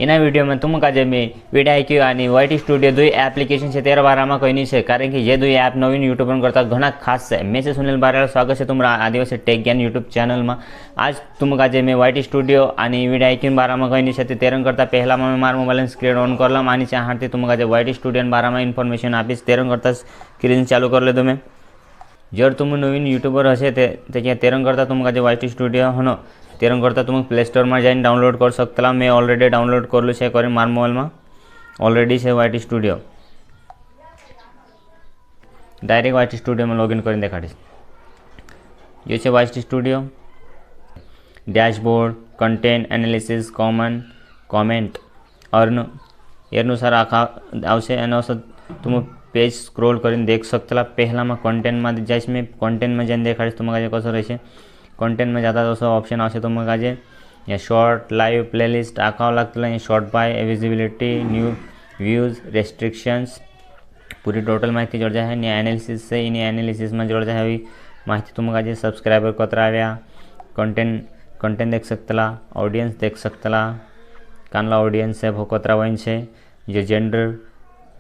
એના વિડીયોમાં तुमका जे मी VidIQ आणि YT स्टुडियो दुई एप्लिकेशन છે તેના બારામાં કહીની છે કારણ કે જે दुई એપ નવીન યુટ્યુબર કરતા ઘણા ખાસ છે। મેં છે સુનિલ બારાળ, સ્વાગત છે तुम्हाला आदिवासी टेक ज्ञान यूट्यूब चॅनलમાં। आज तुमका जे मी YT स्टुडियो आणि VidIQ बाराમાં કહીની છે તે તેરણ કરતાં પહેલાં મેં મારા મોબાઈલની સ્ક્રીન ઓન કરલામ आणि त्यासाठी तुमका जे YT स्टुडियो बाराમાં इन्फॉर्मेशन આપીશ। તેરણ કરતાં स्क्रीन चालू कर लेतो मैं। जर तुम्ही नवीन यूट्यूबर असे त्याच्या तेरण करता तुमका जे YT स्टुडियो हो ना तेरण करता तुम्ही प्ले स्टोर में जाइन डाउनलोड कर सकता। मैं ऑलरेडी डाउनलोड करलू है करें मार मोबाइल में ऑलरेडी है YT studio. Direct YT studio में लॉगिन कर देखाड़ीश। ये है YT studio, dashboard, content analysis, common, comment earn एनुसार आखा आवशे। तुम पेज स्क्रोल कर देख सकता। पहला में कंटेंट में जाइश, मैं कंटेंट में जाइन देखाड़ीश तुम्हारा कसो रहे। कंटेंट में जाता तो ऑप्शन आवशे तुम्हारा जे या शॉर्ट, लाइव, प्लेलिस्ट आखा लगता है। Sort by, visibility, new views, restrictions पूरी टोटल माहिती जोड़ जाए। एनालिसिस से इन एनालिसिस में जोड़ जाए अभी माहिती तुम्हारा जे सब्सक्राइबर कतरा आया, कंटेंट देख सकता, ऑडियंस देख सकता, कानला ऑडियंस है वो कतरा वन है। जो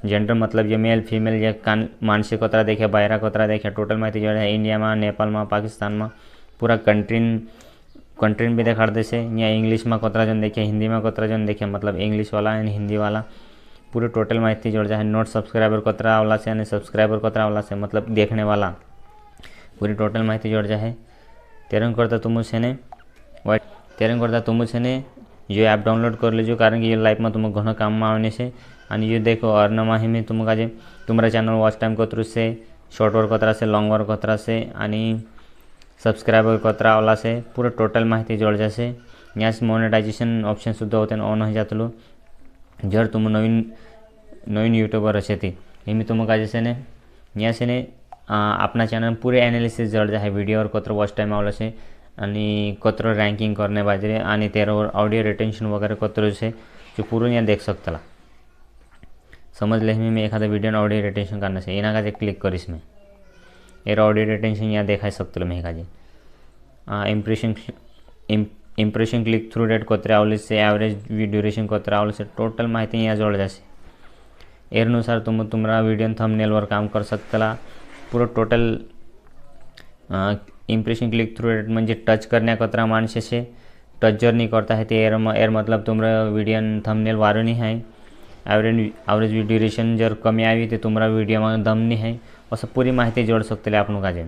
जेंडर मतलब ये मेल फीमेल ये कान मानसी कतरा देखे, बायरा कतरा देखे, टोटल माहिती जोड़ है। इंडिया में, नेपाल में, पाकिस्तान में पूरा कंट्री भी देखा देसे। या इंग्लिश में कतरा जन देखे, हिंदी में कतरा जन देखे, मतलब इंग्लिश वाला एंड हिंदी वाला पूरे टोटल माहिती जोड़ जाए। नोट सब्सक्राइबर कतरा वाला से यानी सब्सक्राइबर कतरा वाला से मतलब देखने वाला पूरी टोटल माहिती जोड़ जाए। तेरंग करता तुम छे ने जो ऐप डाउनलोड कर लीजिए कारण कि ये लाइफ में तुम घना काम में आने से। आणि ये देखो अर्न माही में तुमका जे तुम्हारा चैनल वॉच टाइम कतरू से, शॉर्ट वर कतरा से, लॉन्ग वर कतरा से आणि सब्सक्राइबर कतरा वाला से पूरा टोटल माहिती जोड़ जासे। यहाँ से मोनेटाइजेशन ऑप्शन सुद्धा होते ऑन हो जातलो। जर तुम नवीन यूट्यूबर असे ती मी तुमका जैसे ने यहाँ से ने अपना चैनल पूरे एनालिसिस जोड़ जाए। वीडियो और कतरो वॉच टाइम आवला से आणि कतरो रैंकिंग करने बाजरे आणि तेरा ऑडियो रिटेंशन वगैरह कतरो से जो पूरा यहाँ देख सकता। समझ ले मैं एखादा वीडियो ऑडियो रिटेंशन करना से इना का क्लिक करीश मैं एर ऑडियो रिटेंशन यहाँ देखा सकते मैं जी। इम्प्रेशन क्लिक थ्रू रेट कतरे आवले से, एवरेज ड्यूरेशन कतरे आवले से, टोटल माहिती यहाँ जोड़ जासे। एनुसार तुम्हारा वीडियो थंबनेल वर काम कर सकता। पूरा total impression click through rate म्हणजे टच करने कतरा माणसे से टच जर नहीं करता है तो एर मतलब तुम्हारा वीडियो थंबनेल वारो नहीं है। एवरेज ड्यूरेशन जर कमी आई तो तुम्हारा वीडियो में दम नहीं है। असं पूरी माहिती जोड़ सकते आपन का जे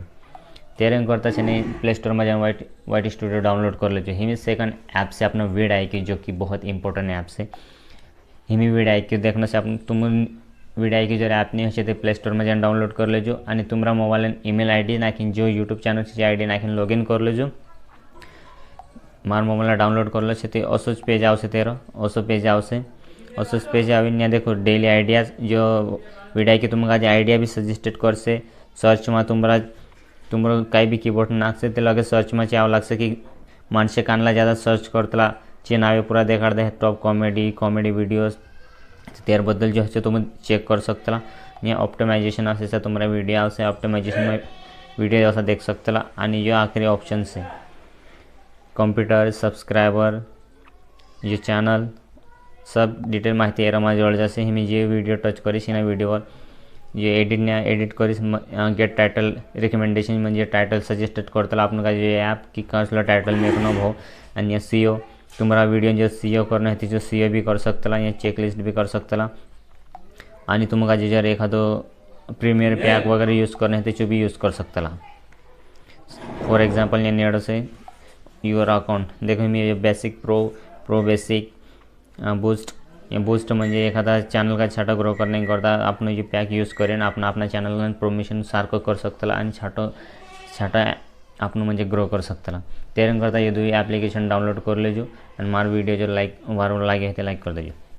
तेरे करता है नहीं प्ले स्टोर में जाए YT स्टुडियो डाउनलोड कर लीजिए। हिमी सेकंड ऐप से अपना VidIQ जो कि बहुत इंपॉर्टेंट ऐप से हिमी VidIQ देखने से तुम VidIQ जर ऐप नहीं है तो प्ले स्टोर में जाए डाउनलोड कर लीजिए और तुम्हारा मोबाइल ईमेल ID नाखी जो यूट्यूब चैनल से ID नाखी लॉगिन कर लीजिए। मार मोबाइल डाउनलोड कर लो तो असोज पेज आवशे। तेरो असो पेज आवशे। असोज पेज आवीने देखो डेली आइडियाज जो VidIQ तुम्हारा जो आइडिया भी सजेस्टेड करसे। सर्च में तुम्हारा कहीं भी कीबोर्ड नाखसे तो लगे सर्च में चाव लगसे कि मानसे कानला ज़्यादा सर्च करता चेन आवे पूरा देखा दे टॉप कॉमेडी वीडियोस त्यार बदल जो है तुम चेक कर सकता। यहाँ ऑप्टिमाइजेशन आसे तुम्हारा वीडियो आवशे। ऑप्टिमाइजेशन में वीडियो ऐसा देख सकता। आणि जो आखिरी ऑप्शन से कंप्यूटर, सब्सक्राइबर, जो चैनल सब डिटेल माहिती एरमा जोड़ जासे। हिमी जे वीडियो टच करीश ना वीडियोवर जे एडिट करीश गेट टाइटल रिकमेंडेशन म्हणजे टाइटल सजेस्टेड करता आपण का जे ऐप की कसला टाइटल मेकनो भाव। आणि SEO तुम्हारा वीडियो जो SEO करना है जो SEO भी कर सकता। या चेकलिस्ट भी कर सकता। आणि तुम्हाला जे जर एखादो प्रीमियर पैक वगैरह यूज़ करना है तो भी यूज़ कर सकता। फॉर एग्जांपल ये नेड से योर अकाउंट देखो मी बेसिक प्रो बेसिक बूस्ट। या बूस्ट म्हणजे एखादा चॅनल का छाटा ग्रो करने करता आपण जे पॅक यूज़ करेन आपण अपना चॅनल प्रमोशन सारखं कर सकता आणि छाटा आपण म्हणजे ग्रो कर सकता। तेरंग करता ये दुई एप्लीकेशन डाउनलोड कर लीजिए और मार वीडियो जो लाइक वारो लागे तो लाइक कर दीजिए।